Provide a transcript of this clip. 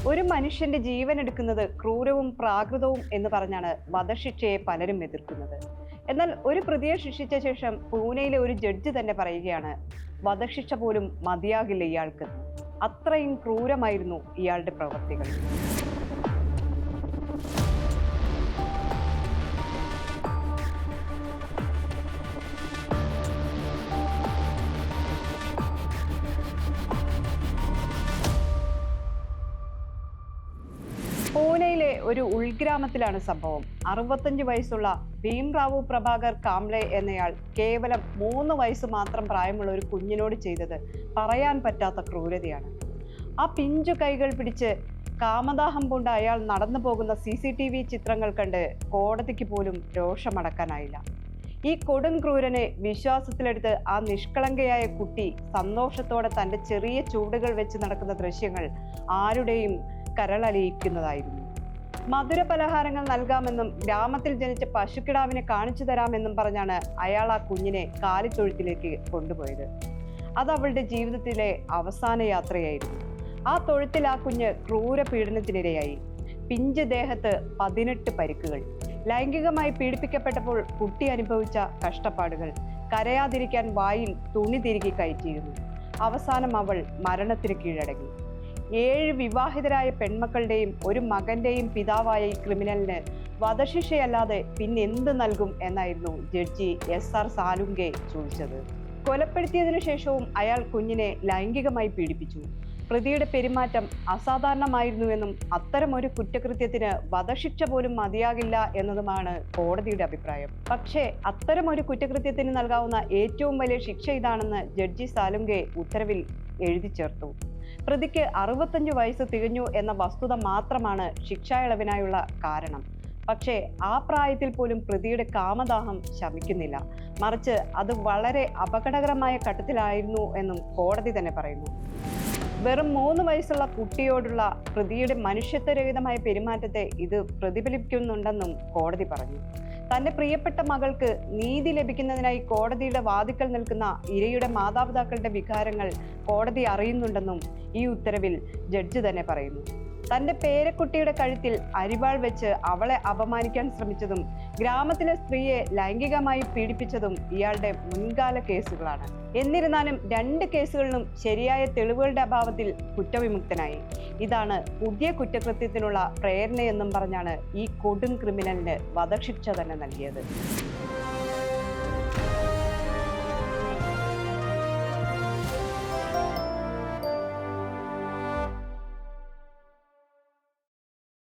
ഒരു മനുഷ്യന്റെ ജീവൻ എടുക്കുന്നത് ക്രൂരവും പ്രാകൃതവും എന്ന് പറഞ്ഞാണ് വധശിക്ഷയെ പലരും എതിർക്കുന്നത്. എന്നാൽ ഒരു പ്രതിയെ ശിക്ഷിച്ച ശേഷം പൂനെയിലെ ഒരു ജഡ്ജി തന്നെ പറയുകയാണ്, വധശിക്ഷ പോലും മതിയാകില്ല ഇയാൾക്ക്. അത്രയും ക്രൂരമായിരുന്നു ഇയാളുടെ പ്രവൃത്തികൾ. പൂനെയിലെ ഒരു ഉൾഗ്രാമത്തിലാണ് സംഭവം. 65 വയസ്സുള്ള ഭീംറാവു പ്രഭാകർ കാംബ്ലെ എന്നയാൾ കേവലം 3 വയസ്സ് മാത്രം പ്രായമുള്ള ഒരു കുഞ്ഞിനോട് ചെയ്തത് പറയാൻ പറ്റാത്ത ക്രൂരതയാണ്. ആ പിഞ്ചു കൈകൾ പിടിച്ച് കാമദാഹം കൊണ്ട് അയാൾ നടന്നു പോകുന്ന CCTV ചിത്രങ്ങൾ കണ്ട് കോടതിക്ക് പോലും രോഷമടക്കാനായില്ല. ഈ കൊടും ക്രൂരനെ വിശ്വാസത്തിലെടുത്ത് ആ നിഷ്കളങ്കയായ കുട്ടി സന്തോഷത്തോടെ തൻ്റെ ചെറിയ ചൂടുകൾ വെച്ച് നടക്കുന്ന ദൃശ്യങ്ങൾ ആരുടെയും കരളലിയിക്കുന്നതായിരുന്നു. മധുര പലഹാരങ്ങൾ നൽകാമെന്നും ഗ്രാമത്തിൽ ജനിച്ച പശുക്കിടാവിനെ കാണിച്ചു തരാമെന്നും പറഞ്ഞാണ് അയാൾ ആ കുഞ്ഞിനെ കാലിത്തൊഴുത്തിലേക്ക് കൊണ്ടുപോയത്. അത് അവളുടെ ജീവിതത്തിലെ അവസാന യാത്രയായിരുന്നു. ആ തൊഴുത്തിൽ ആ കുഞ്ഞ് ക്രൂര പീഡനത്തിനിരയായി. പിഞ്ച് ദേഹത്ത് 18 പരിക്കുകൾ. ലൈംഗികമായി പീഡിപ്പിക്കപ്പെട്ടപ്പോൾ കുട്ടി അനുഭവിച്ച കഷ്ടപ്പാടുകൾ, കരയാതിരിക്കാൻ വായിൽ തുണി തിരുകി കയറ്റിയിരുന്നു. അവസാനം അവൾ മരണത്തിന് കീഴടങ്ങി. 7 വിവാഹിതരായ പെൺമക്കളുടെയും ഒരു മകന്റെയും പിതാവായ ഈ ക്രിമിനലിന് വധശിക്ഷയല്ലാതെ പിന്നെന്ത് നൽകും എന്നായിരുന്നു ജഡ്ജി SR സാലുങ്കെ ചോദിച്ചത്. കൊലപ്പെടുത്തിയതിനു ശേഷവും അയാൾ കുഞ്ഞിനെ ലൈംഗികമായി പീഡിപ്പിച്ചു. പ്രതിയുടെ പെരുമാറ്റം അസാധാരണമായിരുന്നുവെന്നും അത്തരമൊരു കുറ്റകൃത്യത്തിന് വധശിക്ഷ പോലും മതിയാകില്ല എന്നതുമാണ് കോടതിയുടെ അഭിപ്രായം. പക്ഷേ അത്തരമൊരു കുറ്റകൃത്യത്തിന് നൽകാവുന്ന ഏറ്റവും വലിയ ശിക്ഷ ഇതാണെന്ന് ജഡ്ജി സാലുങ്കെ ഉത്തരവിൽ എഴുതി ചേർത്തു. പ്രതിക്ക് 65 വയസ്സ് തികഞ്ഞു എന്ന വസ്തുത മാത്രമാണ് ശിക്ഷാ ഇളവിനായുള്ള കാരണം. പക്ഷേ ആ പ്രായത്തിൽ പോലും പ്രതിയുടെ കാമദാഹം ശമിക്കുന്നില്ല. മറിച്ച് അത് വളരെ അപകടകരമായ ഘട്ടത്തിലായിരുന്നു എന്നും കോടതി തന്നെ പറയുന്നു. വെറും 3 വയസ്സുള്ള കുട്ടിയോടുള്ള പ്രതിയുടെ മനുഷ്യത്വരഹിതമായ പെരുമാറ്റത്തെ ഇത് പ്രതിഫലിപ്പിക്കുന്നുണ്ടെന്നും കോടതി പറഞ്ഞു. തന്റെ പ്രിയപ്പെട്ട മകൾക്ക് നീതി ലഭിക്കുന്നതിനായി കോടതിയുടെ വാതിക്കൽ നിൽക്കുന്ന ഇരയുടെ മാതാപിതാക്കളുടെ വികാരങ്ങൾ കോടതി അറിയുന്നുണ്ടെന്നും ഈ ഉത്തരവിൽ ജഡ്ജി തന്നെ പറയുന്നു. തന്റെ പേരക്കുട്ടിയുടെ കഴുത്തിൽ അരിവാൾ വെച്ച് അവളെ അപമാനിക്കാൻ ശ്രമിച്ചതും ഗ്രാമത്തിലെ സ്ത്രീയെ ലൈംഗികമായി പീഡിപ്പിച്ചതും ഇയാളുടെ മുൻകാല കേസുകളാണ്. എന്നിരുന്നാലും 2 കേസുകളിലും ശരിയായ തെളിവുകളുടെ അഭാവത്തിൽ കുറ്റവിമുക്തനായി. ഇതാണ് പുതിയ കുറ്റകൃത്യത്തിനുള്ള പ്രേരണയെന്നും പറഞ്ഞാണ് ഈ കൊടും ക്രിമിനലിന് വധശിക്ഷ തന്നെ നൽകിയത്.